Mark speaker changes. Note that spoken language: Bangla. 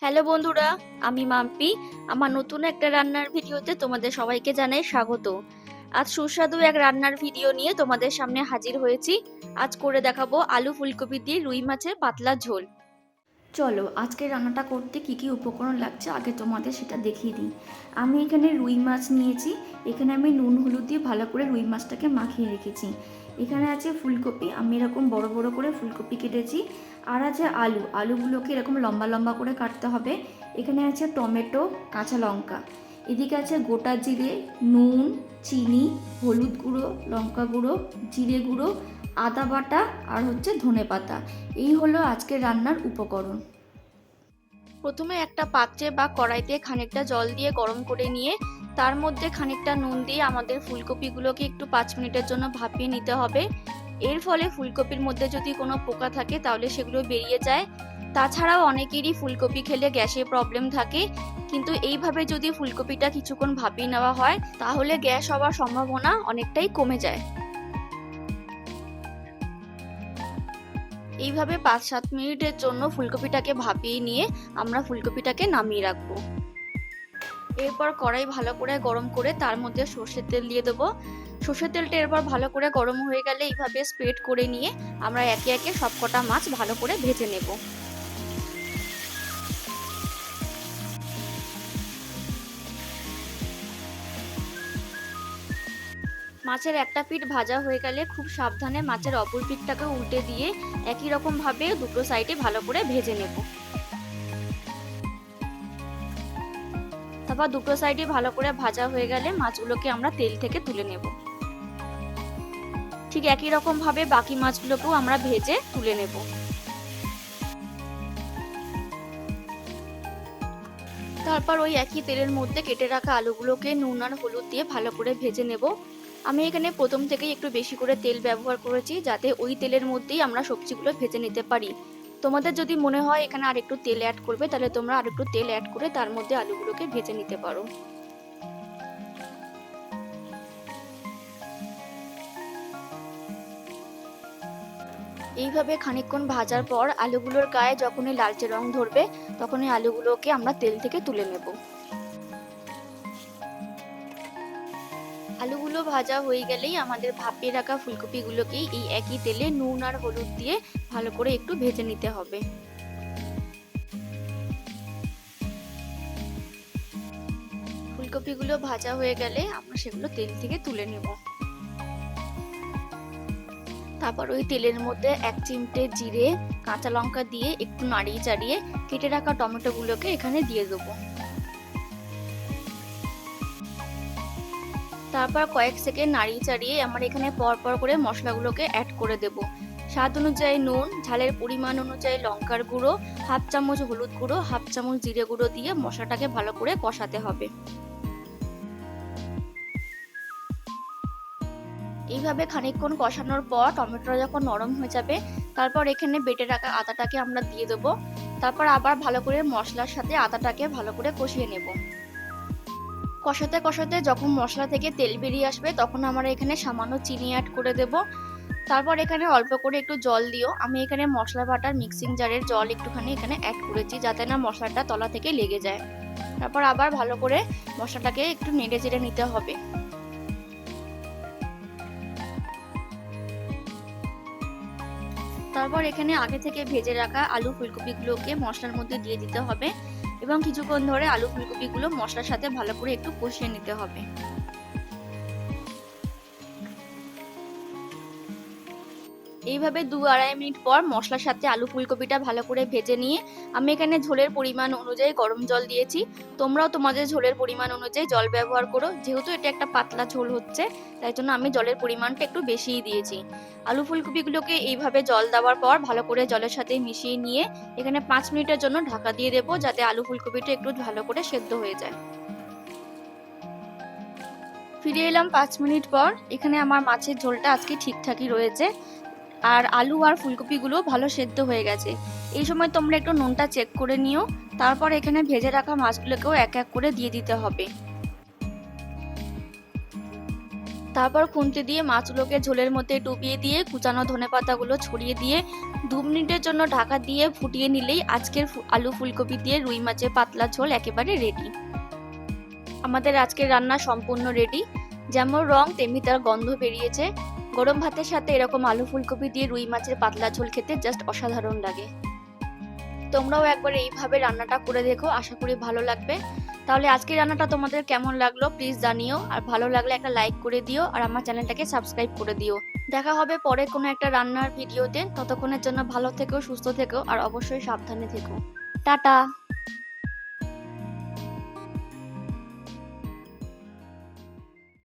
Speaker 1: হ্যালো বন্ধুরা, আমি মাম্পি। আমার নতুন একটা রান্নার ভিডিওতে তোমাদের সবাইকে জানাই স্বাগত। আজ সুস্বাদু এক রান্নার ভিডিও নিয়ে তোমাদের সামনে হাজির হয়েছি। আজ করে দেখাবো আলু ফুলকপি দিয়ে রুই মাছের পাতলা ঝোল। চলো আজকে রান্নাটা করতে কি কি উপকরণ লাগছে আগে তোমাদের সেটা দেখিয়ে দিই। আমি এখানে রুই মাছ নিয়েছি। এখানে আমি নুন হলুদ দিয়ে ভালো করে রুই মাছটাকে মাখিয়ে রেখেছি। এখানে আছে ফুলকপি, আমি এরকম বড় বড় করে ফুলকপি কেটেছি। আর আছে আলুগুলোকে এরকম লম্বা লম্বা করে কাটতে হবে। এখানে আছে টমেটো, কাঁচা লঙ্কা। এদিকে আছে গোটা জিরে, নুন, চিনি, হলুদ গুঁড়ো, লঙ্কা গুঁড়ো, জিরে গুঁড়ো, আদা বাটা আর হচ্ছে ধনেপাতা। এই হলো আজকের রান্নার উপকরণ। প্রথমে একটা পাত্রে বা কড়াইতে খানিকটা জল দিয়ে গরম করে নিয়ে তার মধ্যে খানিকটা নুন দিয়ে আমাদের ফুলকপিগুলোকে একটু 5 মিনিটের জন্য ভাপিয়ে নিতে হবে। এর ফলে ফুলকপির মধ্যে যদি কোনো পোকা থাকে তাহলে সেগুলো বেরিয়ে যায়। তাছাড়াও অনেকেরই ফুলকপি খেলে গ্যাসের প্রবলেম থাকে, কিন্তু এইভাবে যদি ফুলকপিটা কিছুক্ষণ ভাপিয়ে নেওয়া হয় তাহলে গ্যাস হওয়ার সম্ভাবনা অনেকটাই কমে যায়। এইভাবে 5-7 মিনিটের জন্য ফুলকপিটাকে ভাপিয়ে নিয়ে আমরা ফুলকপিটাকে নামিয়ে রাখবো। এরপর কড়াই ভালো করে গরম করে তার মধ্যে সর্ষের তেল দিয়ে দেবো। সর্ষের তেলটা এরপর ভালো করে গরম হয়ে গেলে এইভাবে স্প্রেড করে নিয়ে আমরা একে একে সবকটা মাছ ভালো করে ভেজে নেব। মাছের একটা পিঠ ভাজা হয়ে গেলে খুব সাবধানে মাছের অপর পিঠটাকে উল্টে দিয়ে একই রকম ভাবে দুটো সাইডে ভালো করে ভেজে নেব। তারপর দুটো সাইডে ভালো করে ভাজা হয়ে গেলে মাছগুলোকে আমরা তেল থেকে তুলে নেব। ঠিক একই রকম ভাবে বাকি মাছগুলোকেও আমরা ভেজে তুলে নেব। তারপর ওই একই তেলের মধ্যে কেটে রাখা আলুগুলোকে নুন আর হলুদ দিয়ে ভালো করে ভেজে নেব। আমি এখানে প্রথম থেকেই একটু বেশি করে তেল ব্যবহার করেছি যাতে ওই তেলের মধ্যেই আমরা সবজিগুলো ভেজে নিতে পারি। তোমাদের যদি মনে হয় এখানে আর একটু তেল অ্যাড করবে তাহলে তোমরা আর একটু তেল অ্যাড করে তার মধ্যে আলুগুলোকে ভেজে নিতে পারো। এইভাবে খানিকক্ষণ ভাজার পর আলুগুলোর গায়ে যখনই লালচে রং ধরবে তখনই আলুগুলোকে আমরা তেল থেকে তুলে নেব। আলুগুলো ভাজা হয়ে গেলেই আমাদের ভাপিয়ে রাখা ফুলকপিগুলোকে এই একই তেলে নুন আর হলুদ দিয়ে ভালো করে একটু ভেজে নিতে হবে। ফুলকপিগুলো ভাজা হয়ে গেলে আমরা সেগুলো তেল থেকে তুলে নেব। তারপর ওই তেলের মধ্যে 1 চিমটে জিরে, কাঁচা লঙ্কা দিয়ে একটু নাড়িয়ে চাড়িয়ে কেটে রাখা টমেটোগুলোকে এখানে দিয়ে দেবো। তারপর কয়েক সেকেন্ড নাড়িয়ে চাড়িয়ে আমরা এখানে পরপর করে মশলাগুলোকে অ্যাড করে দেব। স্বাদ অনুযায়ী নুন, ঝালের পরিমাণ অনুযায়ী লঙ্কার গুঁড়ো, হাফ চামচ হলুদ গুঁড়ো, হাফ চামচ জিরে গুঁড়ো দিয়ে মশলাটাকে ভালো করে কষাতে হবে। এইভাবে খানিকক্ষণ কষানোর পর টমেটোটা যখন নরম হয়ে যাবে তারপর এখানে বেটে রাখা আদাটাকে আমরা দিয়ে দেবো। তারপর আবার ভালো করে মশলার সাথে আদাটাকে ভালো করে কষিয়ে নেব। কষাতে কষাতে যখন মশলা থেকে তেল বেরিয়ে আসবে তখন আমরা এখানে সামান্য চিনি অ্যাড করে দেব। তারপর এখানে অল্প করে একটু জল দিও। আমি এখানে মশলা বাটার মিক্সিং জারের জল একটুখানি এখানে অ্যাড করেছি যাতে না মশলাটা তলা থেকে লেগে যায়। তারপর আবার ভালো করে মশলাটাকে একটু নেড়ে চেড়ে নিতে হবে। তারপর এখানে আগে থেকে ভেজে রাখা আলু ফুলকপিগুলোকে মশলার মধ্যে দিয়ে দিতে হবে এবং কিছুক্ষণ ধরে আলু ফুলকপিগুলো মশলার সাথে ভালো করে একটু কষিয়ে নিতে হবে। এইভাবে 2-2.5 মিনিট পর মশলার সাথে আলু ফুলকপিটা ভালো করে ভেজে নিয়ে আমি এখানে ঝোলের পরিমাণ অনুযায়ী গরম জল দিয়েছি। তোমরাও তোমাদের ঝোলের পরিমাণ অনুযায়ী জল ব্যবহার করো, যেহেতু এটা একটা পাতলা ঝোল হচ্ছে তাই জন্য আমি জলের পরিমাণটা একটু বেশিই দিয়েছি। আলু ফুলকপিগুলোকে এইভাবে জল দেওয়ার পর ভালো করে জলের সাথে মিশিয়ে নিয়ে এখানে 5 মিনিটের জন্য ঢাকা দিয়ে দেবো যাতে আলু ফুলকপিটা একটু ভালো করে সেদ্ধ হয়ে যায়। ফিরে এলাম 5 মিনিট পর। এখানে আমার মাছের ঝোলটা আজকে ঠিকঠাকই রয়েছে আর আলু আর ফুলকপিগুলো ভালো সেদ্ধ হয়ে গেছে। এই সময় তোমরা একটু নুনটা চেক করে নিও। তারপর এখানে ভেজে রাখা মাছগুলোকেও এক এক করে দিয়ে দিতে হবে। তারপর খুন্তি দিয়ে মাছগুলোকে ঝোলের মধ্যে ডুবিয়ে দিয়ে কুচানো ধনেপাতাগুলো ছড়িয়ে দিয়ে 2 মিনিটের জন্য ঢাকা দিয়ে ফুটিয়ে নিলেই আজকের আলু ফুলকপি দিয়ে রুই মাছের পাতলা ঝোল একেবারে রেডি। আমাদের আজকের রান্না সম্পূর্ণ রেডি। যেমন রং তেমনি তার গন্ধ বেরিয়েছে। গরম ভাতের সাথে এরকম আলু ফুলকপি দিয়ে রুই মাছের পাতলা ঝোল খেতে জাস্ট অসাধারণ লাগে। তোমরাও একবার এইভাবে রান্নাটা করে দেখো, আশা করি ভালো লাগবে। তাহলে আজকের রান্নাটা তোমাদের কেমন লাগলো প্লিজ জানিও, আর ভালো লাগলে একটা লাইক করে দিও আর আমার চ্যানেলটাকে সাবস্ক্রাইব করে দিও। দেখা হবে পরে কোনো একটা রান্নার ভিডিওতে। ততক্ষণের জন্য ভালো থেকো, সুস্থ থেকো আর অবশ্যই সাবধানে থেকো। টাটা।